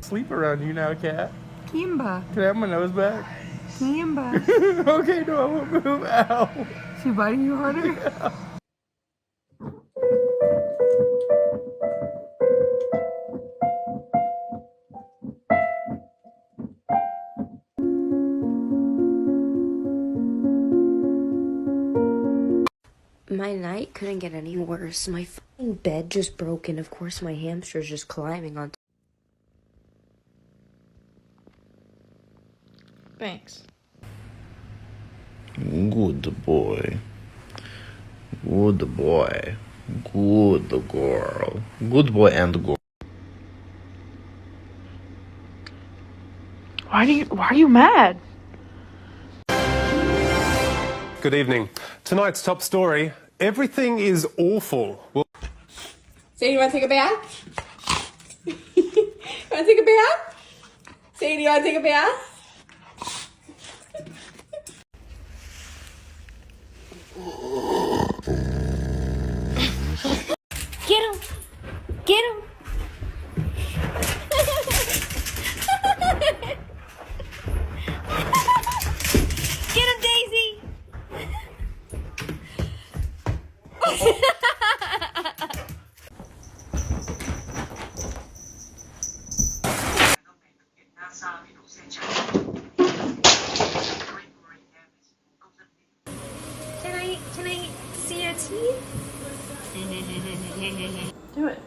Sleep around you now, cat. Kimba. Can I have my nose back? Kimba. Okay, no, I won't move. Ow. She biting you harder? My night couldn't get any worse. My fucking bed just broke, and of course my hamster's just climbing on. Thanks. Good boy. Good boy. Good girl. Good boy and girl. Why are you mad? Good evening. Tonight's top story, everything is awful. Well, Sadie, you want to take a bath? You want to take a bath? Sadie, you want to take a bath? Get him! Get him! Get him, Daisy! Can I see your teeth? Do it.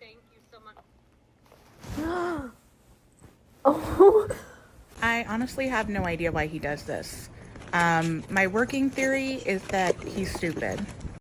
Thank you so much. I honestly have no idea why he does this. My working theory is that he's stupid.